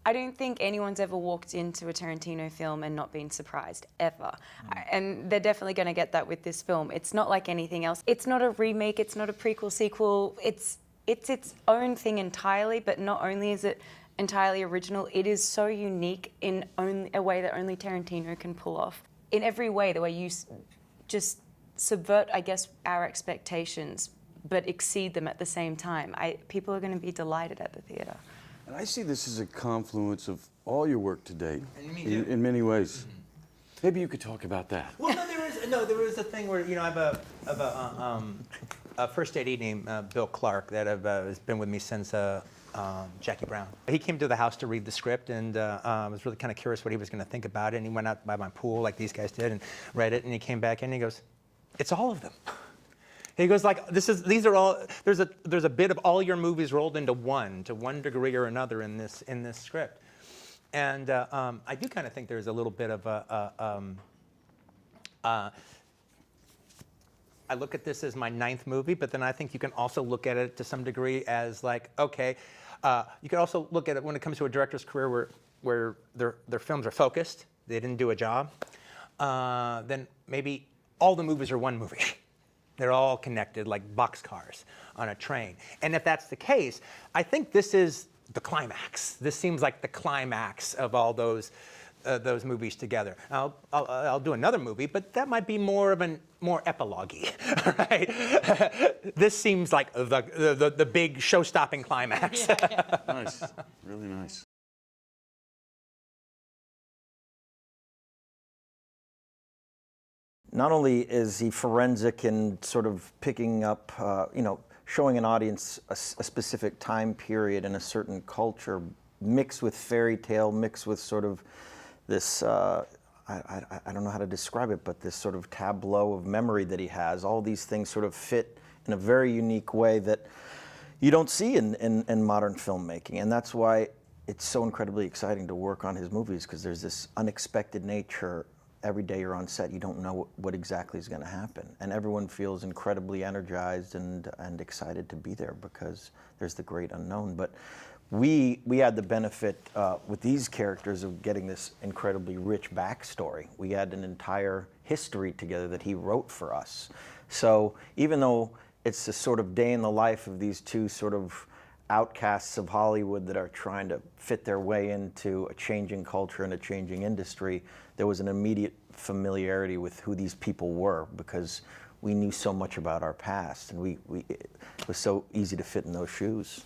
I don't think anyone's ever walked into a Tarantino film and not been surprised, ever. And they're definitely going to get that with this film. It's not like anything else. It's not a remake, it's not a prequel, sequel. It's its own thing entirely, but not only is it entirely original, it is so unique in a way that only Tarantino can pull off. In every way, the way you just subvert, I guess, our expectations, but exceed them at the same time. People are going to be delighted at the theatre. And I see this as a confluence of all your work to date, in many ways. Mm-hmm. Maybe you could talk about that. Well, there was a thing where, you know, I have a first AD named Bill Clark that has been with me since Jackie Brown. He came to the house to read the script, and I was really kind of curious what he was going to think about it, and he went out by my pool like these guys did and read it, and he came back in and he goes, "It's all of them." He goes like, these are all, there's a bit of all your movies rolled into one, to one degree or another in this script. And I do kind of think there's a little bit of I look at this as my 9th movie, but then I think you can also look at it to some degree as like, okay, you can also look at it when it comes to a director's career where their films are focused, they didn't do a job, then maybe all the movies are one movie. They're all connected like boxcars on a train. And if that's the case, I think this is the climax. This seems like the climax of all those movies together. I'll do another movie, but that might be more epilogue-y, right? This seems like the big show-stopping climax. Yeah. Nice, really nice. Not only is he forensic in sort of picking up, showing an audience a specific time period and a certain culture, mixed with fairy tale, mixed with sort of this, I don't know how to describe it, but this sort of tableau of memory that he has. All these things sort of fit in a very unique way that you don't see in modern filmmaking. And that's why it's so incredibly exciting to work on his movies, because there's this unexpected nature. Every day you're on set, you don't know what exactly is going to happen. And everyone feels incredibly energized and excited to be there because there's the great unknown. But we had the benefit with these characters of getting this incredibly rich backstory. We had an entire history together that he wrote for us. So even though it's a sort of day in the life of these two sort of outcasts of Hollywood that are trying to fit their way into a changing culture and a changing industry, there was an immediate familiarity with who these people were because we knew so much about our past, and it was so easy to fit in those shoes.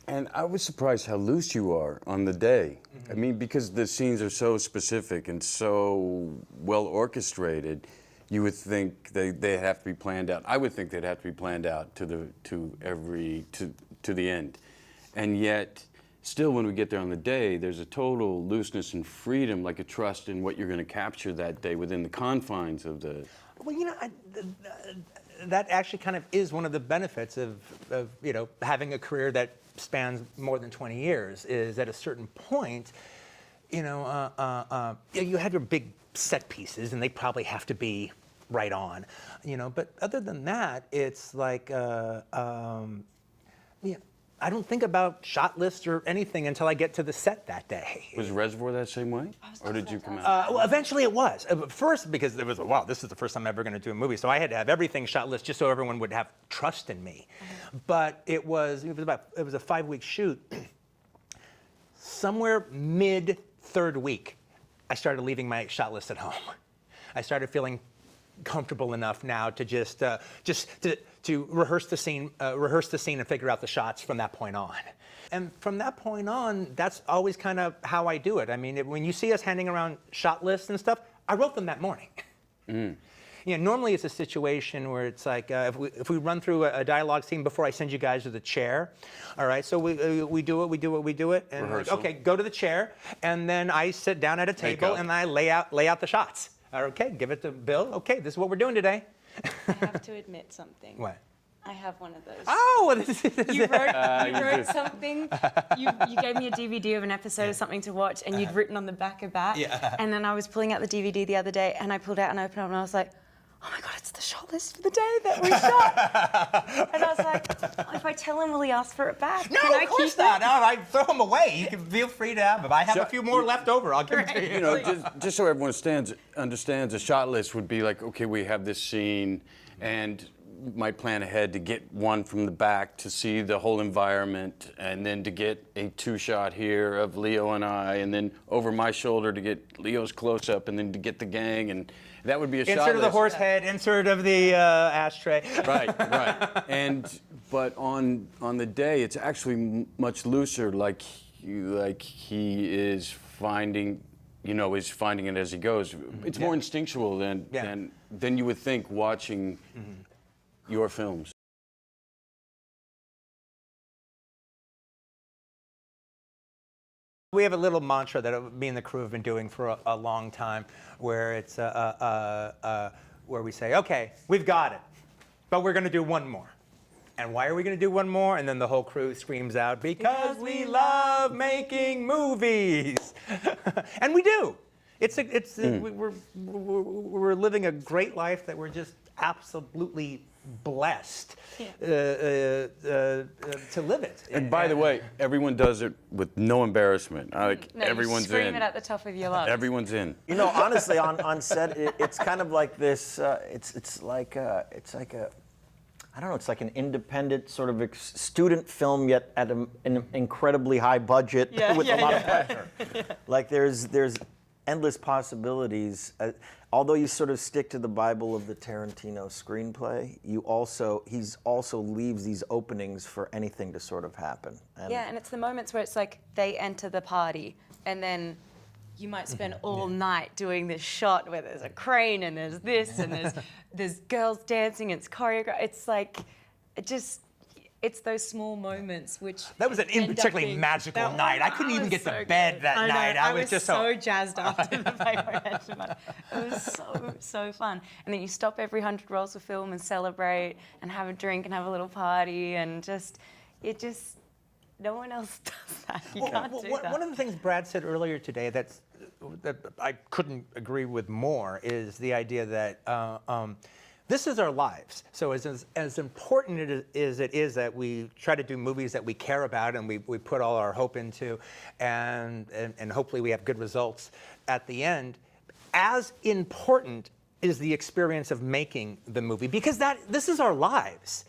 And I was surprised how loose you are on the day. Mm-hmm. I mean, because the scenes are so specific and so well orchestrated, you would think they have to be planned out. I would think they'd have to be planned out to the end, and yet still, when we get there on the day, there's a total looseness and freedom, like a trust in what you're going to capture that day within the confines of the. Well, you know, that actually kind of is one of the benefits of having a career that spans more than 20 years. Is at a certain point, you have your big set pieces, and they probably have to be right on, But other than that, it's like, I don't think about shot lists or anything until I get to the set that day. Was Reservoir that same way? Or did you come out? Well, eventually it was. First, because it was, wow, this is the first time I'm ever going to do a movie. So I had to have everything shot list just so everyone would have trust in me. Mm-hmm. But it was a 5-week shoot. Somewhere mid-3rd week, I started leaving my shot list at home. I started feeling comfortable enough now to just to rehearse the scene and figure out the shots from that point on. And from that point on, that's always kind of how I do it. I mean, when you see us handing around shot lists and stuff, I wrote them that morning. Mm. Normally it's a situation where it's like, if we run through a dialogue scene before I send you guys to the chair, all right, so we do it, and like, okay, go to the chair, and then I sit down at a table and I lay out the shots. Okay, give it to Bill. Okay, this is what we're doing today. I have to admit something. What? I have one of those. Oh, you wrote something. You gave me a DVD of an episode of something to watch, and you'd written on the back of that. Yeah. And then I was pulling out the DVD the other day, and I pulled out and opened it up, and I was like, oh my God, it's the shot list for the day that we shot. And I was like, if I tell him, will he ask for it back? No, Can I of course keep not. it? No, I throw them away. You can feel free to have them. I have a few more left over. I'll give them to you. You know, just so everyone understands, a shot list would be like, okay, we have this scene, and might plan ahead to get one from the back to see the whole environment, and then to get a 2-shot here of Leo and I, and then over my shoulder to get Leo's close-up, and then to get the gang, and that would be a shot list. Insert of the horse head, insert of the ashtray. Right. But on the day, it's actually much looser, like he is finding it as he goes. It's more instinctual than you would think watching your films. We have a little mantra that me and the crew have been doing for a long time, where it's where we say, okay, we've got it, but we're going to do one more. And why are we going to do one more? And then the whole crew screams out, because we love making movies. And we do. We're living a great life that we're just absolutely blessed to live it. And by the way, everyone does it with no embarrassment. Everyone's you scream in. it at the top of your lungs. Everyone's in. You know, honestly, on set, it's kind of like this. It's like a I don't know. It's like an independent sort of student film, yet at an incredibly high budget with a lot of pressure. Like there's endless possibilities. Although you sort of stick to the Bible of the Tarantino screenplay, he also leaves these openings for anything to sort of happen. And it's the moments where it's like they enter the party, and then you might spend all night doing this shot where there's a crane and there's this and there's girls dancing, it's choreographed. It's like, it's those small moments which that was an particularly magical night. I couldn't even get to bed that night. I was just so jazzed after the paper. It was so fun. And then you stop every 100 rolls of film and celebrate and have a drink and have a little party, and no one else does that. You can't do that. One of the things Brad said earlier today that I couldn't agree with more is the idea that this is our lives. So as important as it is that we try to do movies that we care about and we put all our hope into, and hopefully we have good results at the end, as important is the experience of making the movie, because this is our lives.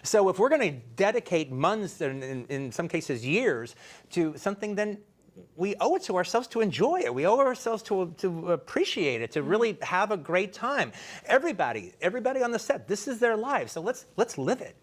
So if we're going to dedicate months, and in some cases years, to something, then we owe it to ourselves to enjoy it. We owe ourselves to appreciate it, to really have a great time. Everybody on the set, this is their life. So let's live it.